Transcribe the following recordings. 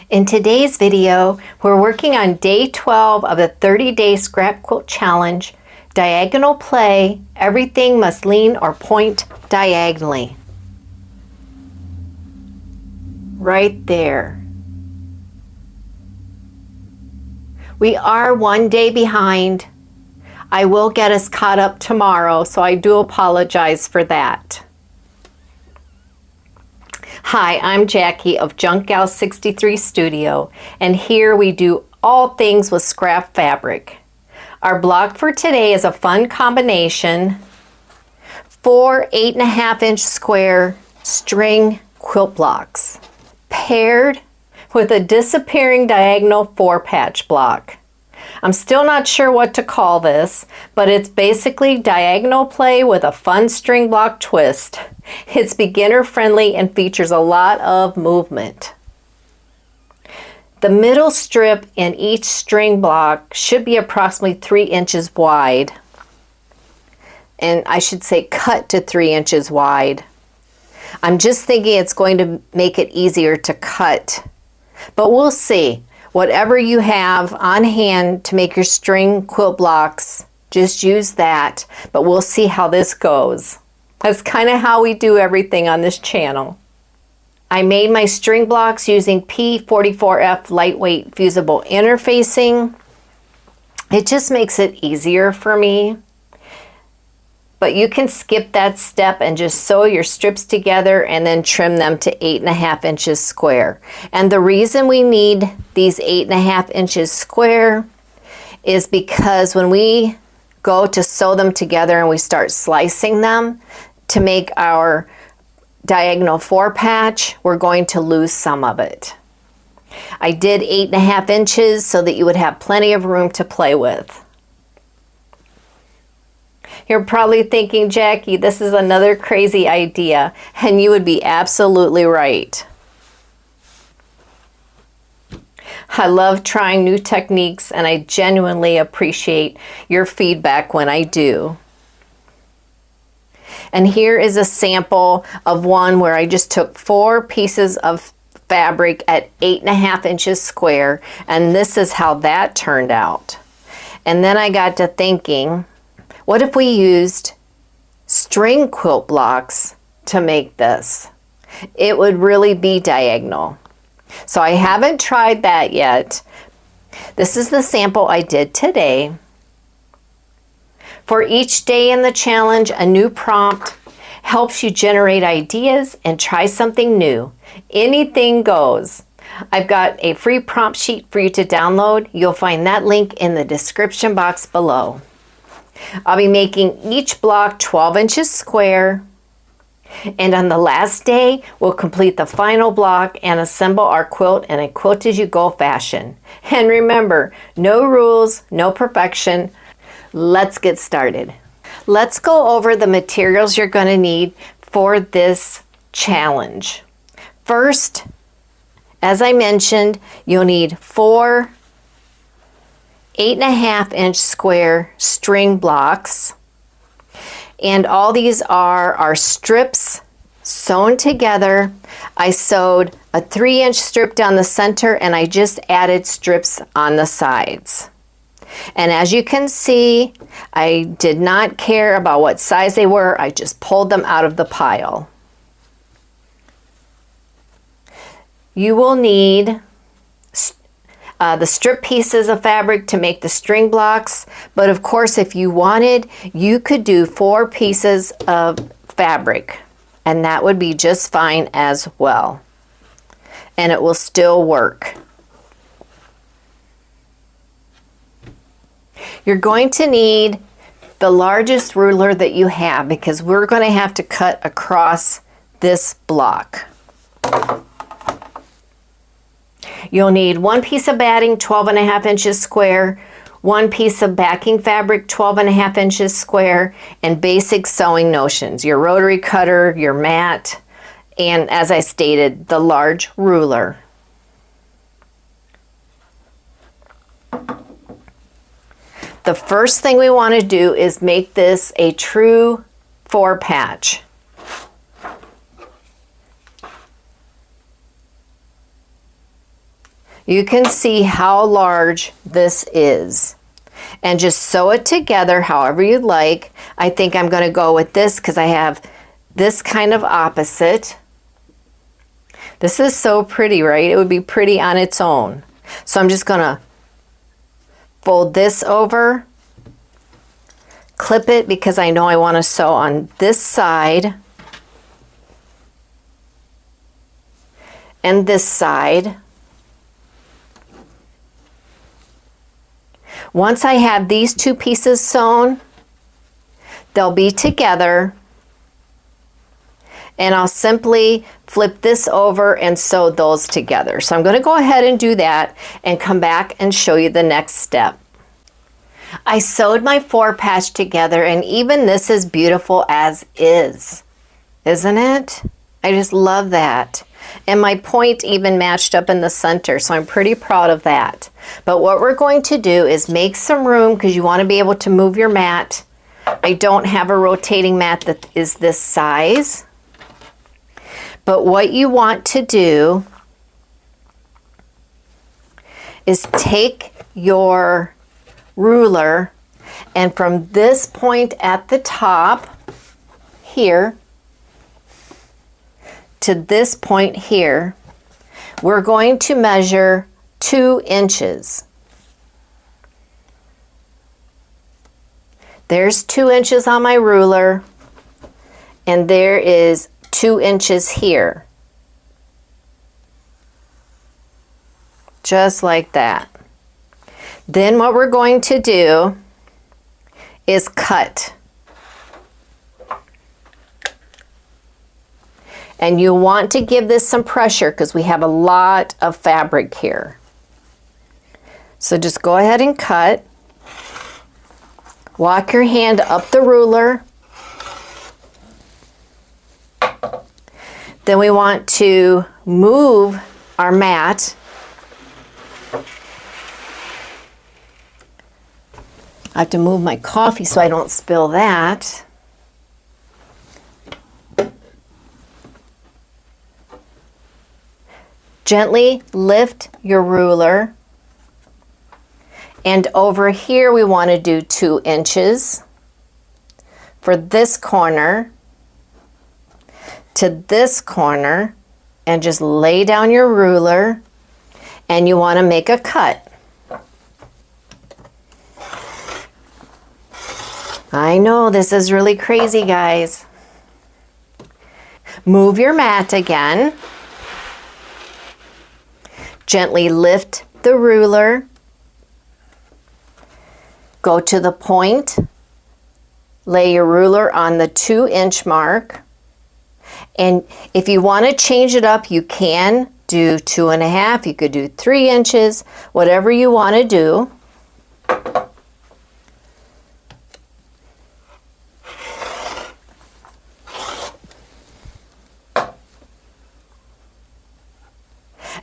In today's video, we're working on day 12 of the 30-day scrap quilt challenge, diagonal play, everything must lean or point diagonally. Right there. We are one day behind. I will get us caught up tomorrow, so I do apologize for that. Hi, I'm Jackie of Junk Gal 63 Studio, and here we do all things with scrap fabric. Our block for today is a fun combination: 4 8.5-inch square string quilt blocks paired with a disappearing diagonal 4-patch block. I'm still not sure what to call this, but it's basically diagonal play with a fun string block twist. It's beginner friendly and features a lot of movement. The middle strip in each string block should be approximately 3 inches wide. And I should say cut to 3 inches wide. I'm just thinking it's going to make it easier to cut, but we'll see. Whatever you have on hand to make your string quilt blocks, just use that, but we'll see how this goes. That's kind of how we do everything on this channel. I made my string blocks using P44F lightweight fusible interfacing. It just makes it easier for me. But you can skip that step and just sew your strips together and then trim them to 8.5 inches square. And the reason we need these 8.5 inches square is because when we go to sew them together and we start slicing them to make our diagonal 4-patch, we're going to lose some of it. I did 8.5 inches so that you would have plenty of room to play with. You're probably thinking, Jackie, this is another crazy idea, and you would be absolutely right. I love trying new techniques, and I genuinely appreciate your feedback when I do. And here is a sample of one where I just took 4 pieces of fabric at 8.5 inches square, and this is how that turned out. And then I got to thinking, what if we used string quilt blocks to make this? It would really be diagonal. So I haven't tried that yet. This is the sample I did today. For each day in the challenge, a new prompt helps you generate ideas and try something new. Anything goes. I've got a free prompt sheet for you to download. You'll find that link in the description box below. I'll be making each block 12 inches square, and on the last day we'll complete the final block and assemble our quilt in a quilt-as-you-go fashion. And remember, no rules, no perfection. Let's get started. Let's go over the materials you're going to need for this challenge. First, as I mentioned, you'll need 4 8.5-inch square string blocks, and all these are our strips sewn together. I sewed a 3-inch strip down the center, and I just added strips on the sides. And as you can see, I did not care about what size they were. I just pulled them out of the pile. You will need the strip pieces of fabric to make the string blocks, but of course if you wanted, you could do 4 pieces of fabric, and that would be just fine as well, and it will still work. You're going to need the largest ruler that you have, because we're going to have to cut across this block. You'll need 1 piece of batting 12.5 inches square, 1 piece of backing fabric 12.5 inches square, and basic sewing notions, your rotary cutter, your mat, and as I stated, the large ruler. The first thing we want to do is make this a true 4-patch. You can see how large this is. And just sew it together however you'd like. I think I'm going to go with this because I have this kind of opposite. This is so pretty, right? It would be pretty on its own. So I'm just going to fold this over, clip it because I know I want to sew on this side and this side. Once I have these two pieces sewn, they'll be together, and I'll simply flip this over and sew those together. So I'm going to go ahead and do that and come back and show you the next step. I sewed my 4-patch together, and even this is beautiful as is, isn't it? I just love that. And my point even matched up in the center, so I'm pretty proud of that. But what we're going to do is make some room because you want to be able to move your mat. I don't have a rotating mat that is this size. But what you want to do is take your ruler, and from this point at the top here to this point here, we're going to measure 2 inches. There's 2 inches on my ruler, and there is 2 inches here. Just like that. Then what we're going to do is cut. And you want to give this some pressure because we have a lot of fabric here. So just go ahead and cut. Walk your hand up the ruler. Then we want to move our mat. I have to move my coffee so I don't spill that. Gently lift your ruler. And over here we want to do 2 inches for this corner to this corner, and just lay down your ruler, and you want to make a cut. I know this is really crazy, guys. Move your mat again. Gently lift the ruler. Go to the point. Lay your ruler on the 2-inch mark. And if you want to change it up, you can do 2.5. You could do 3 inches, whatever you want to do.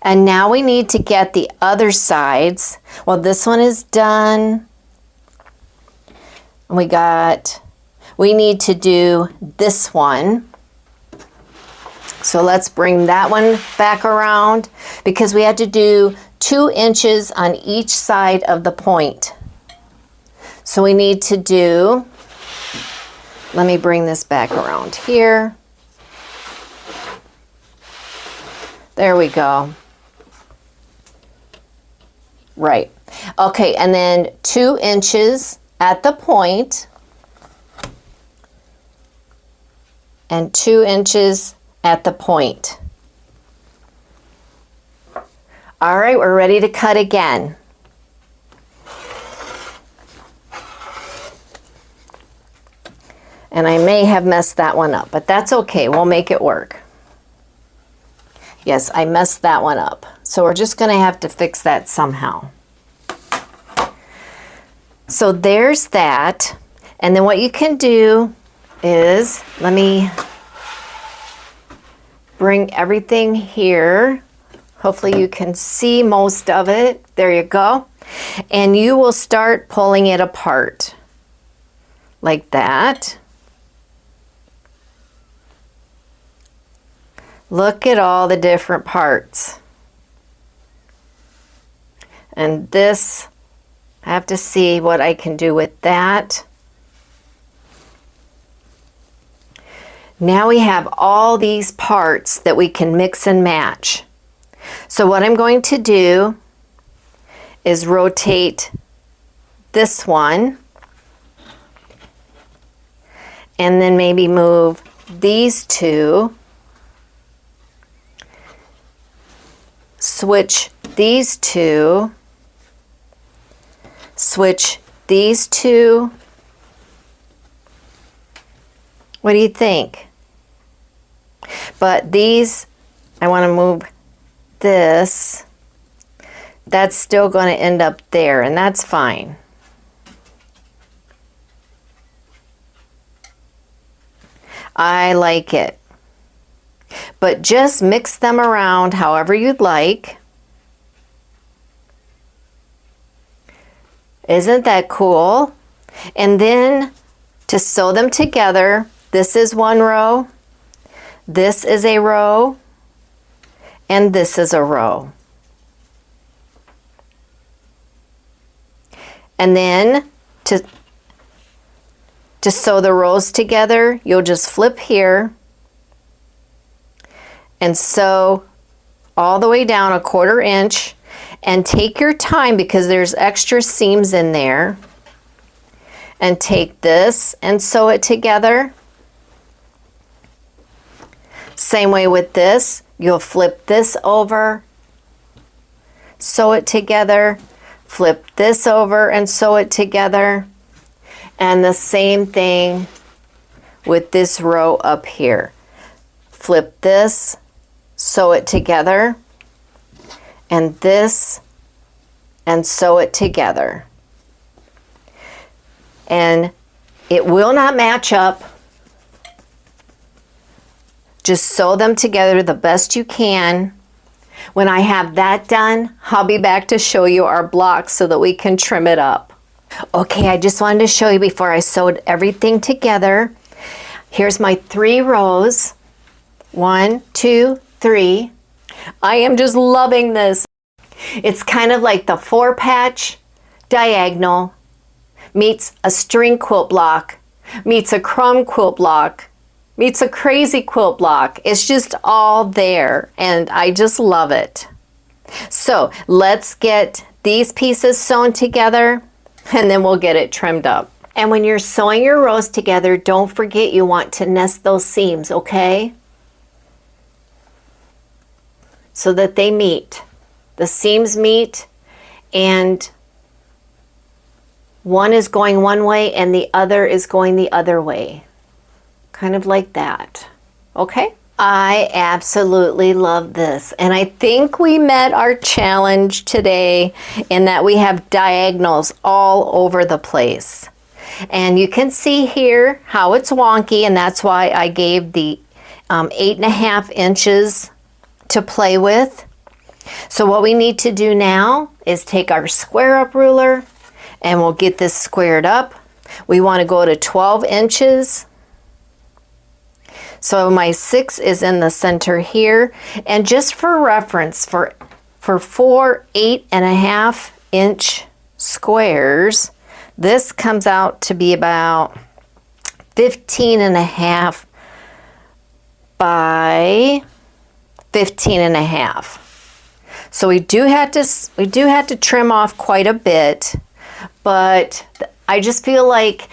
And now we need to get the other sides. Well, this one is done. We need to do this one. So let's bring that one back around because we had to do 2 inches on each side of the point. So we need to do, let me bring this back around here. There we go. Right. Okay, and then 2 inches at the point and 2 inches at the point. All right, we're ready to cut again. And I may have messed that one up, but that's okay. We'll make it work. Yes, I messed that one up. So we're just going to have to fix that somehow. So there's that. And then what you can do is, let me bring everything here. Hopefully you can see most of it. There you go. And you will start pulling it apart like that. Look at all the different parts. And this, I have to see what I can do with that. Now we have all these parts that we can mix and match. So what I'm going to do is rotate this one and then maybe move these two, switch these two, switch these two. What do you think? But these, I want to move this. That's still going to end up there, and that's fine. I like it. But just mix them around however you'd like. Isn't that cool? And then to sew them together, this is one row, this is a row, and this is a row. And then to sew the rows together, you'll just flip here and sew all the way down 1/4 inch, and take your time because there's extra seams in there, and take this and sew it together. Same way with this, you'll flip this over, sew it together, flip this over and sew it together, and the same thing with this row up here. Flip this, sew it together, and this, and sew it together. And it will not match up. Just sew them together the best you can. When I have that done, I'll be back to show you our blocks so that we can trim it up. Okay, I just wanted to show you before I sewed everything together. Here's my 3 rows. 1, 2, 3. I am just loving this. It's kind of like the 4-patch diagonal meets a string quilt block, meets a crumb quilt block, meets a crazy quilt block. It's just all there, and I just love it. So let's get these pieces sewn together, and then we'll get it trimmed up. And when you're sewing your rows together, don't forget you want to nest those seams, okay? So that they meet. The seams meet, and one is going one way and the other is going the other way. Kind of like that. Okay? I absolutely love this. And I think we met our challenge today in that we have diagonals all over the place. And you can see here how it's wonky, and that's why I gave the 8.5 inches to play with. So what we need to do now is take our square up ruler, and we'll get this squared up. We want to go to 12 inches. So my 6 is in the center here. And just for reference, for 4 8.5 inch squares, this comes out to be about 15.5 by 15.5. So we do have to trim off quite a bit, but I just feel like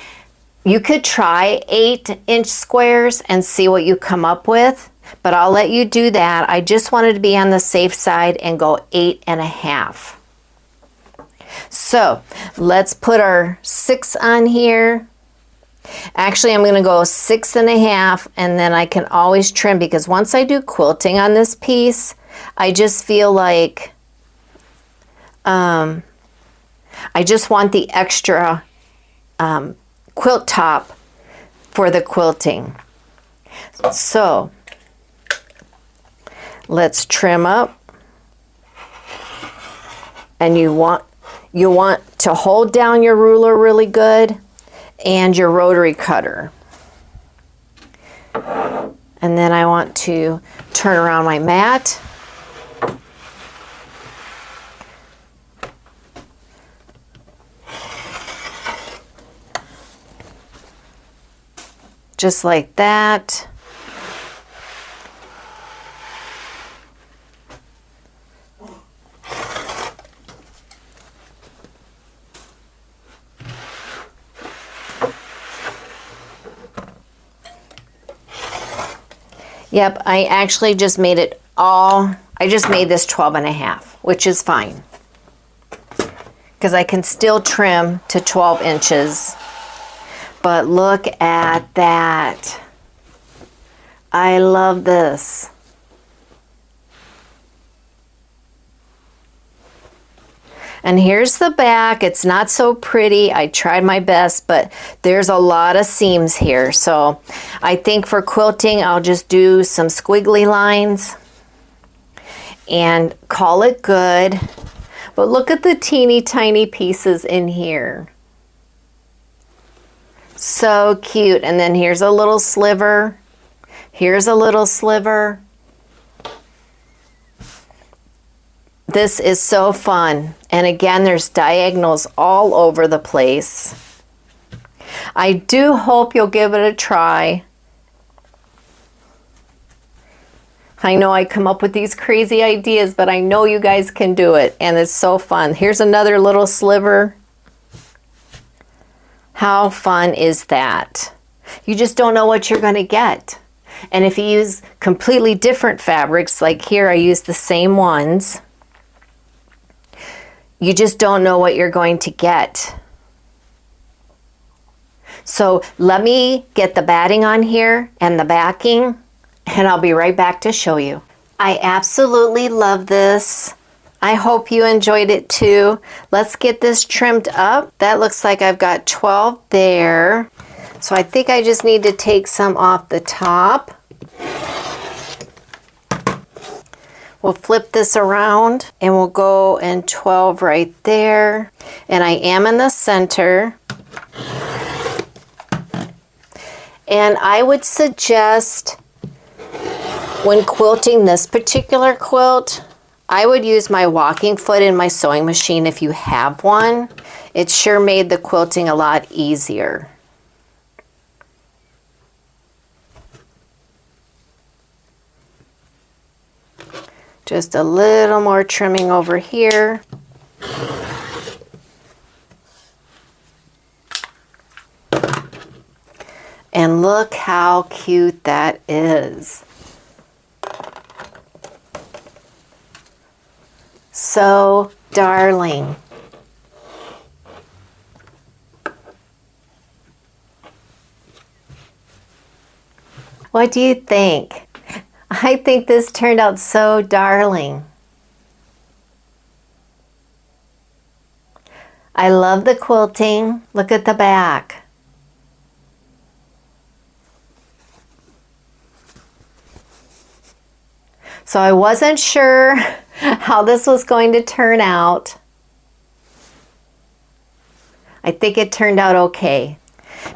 you could try 8-inch squares and see what you come up with, but I'll let you do that. I just wanted to be on the safe side and go 8.5. So let's put our 6 on here. Actually, I'm going to go 6.5, and then I can always trim, because once I do quilting on this piece, I just feel like I just want the extra quilt top for the quilting. So let's trim up, and you want to hold down your ruler really good and your rotary cutter. And then I want to turn around my mat. just like that. Yep, I actually just made it all, I just made this 12.5, which is fine. Because I can still trim to 12 inches. But look at that. I love this. And here's the back. It's not so pretty. I tried my best, but there's a lot of seams here. So I think for quilting, I'll just do some squiggly lines and call it good. But look at the teeny tiny pieces in here. So cute. And then here's a little sliver. Here's a little sliver. This is so fun. And again, there's diagonals all over the place. I do hope you'll give it a try. I know I come up with these crazy ideas, but I know you guys can do it, and it's so fun. Here's another little sliver. How fun is that? You just don't know what you're going to get. And if you use completely different fabrics, like here I use the same ones, you just don't know what you're going to get. So let me get the batting on here and the backing, and I'll be right back to show you. I absolutely love this. I hope you enjoyed it too. Let's get this trimmed up. That looks like I've got 12 there. So I think I just need to take some off the top. We'll flip this around and we'll go in 12 right there. And I am in the center. And I would suggest when quilting this particular quilt, I would use my walking foot in my sewing machine if you have one. It sure made the quilting a lot easier. Just a little more trimming over here. And look how cute that is. So darling. What do you think? I think this turned out so darling. I love the quilting. Look at the back. So I wasn't sure how this was going to turn out. I think it turned out okay.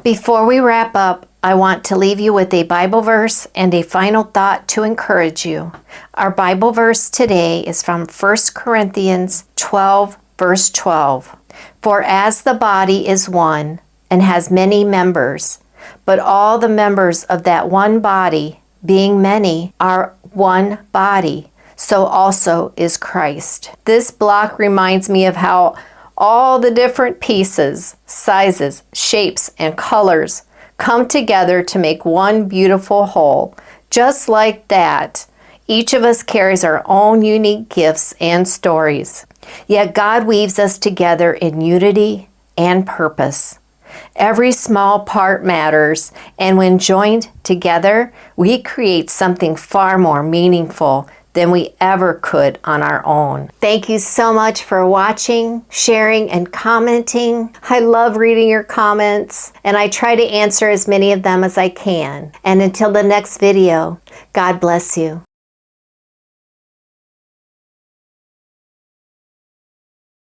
Before we wrap up, I want to leave you with a Bible verse and a final thought to encourage you. Our Bible verse today is from 1 Corinthians 12, verse 12. For as the body is one and has many members, but all the members of that one body, being many, are one body, so also is Christ. This block reminds me of how all the different pieces, sizes, shapes, and colors come together to make one beautiful whole. Just like that, each of us carries our own unique gifts and stories. Yet God weaves us together in unity and purpose. Every small part matters, and when joined together, we create something far more meaningful than we ever could on our own. Thank you so much for watching, sharing, and commenting. I love reading your comments, and I try to answer as many of them as I can. And until the next video, God bless you.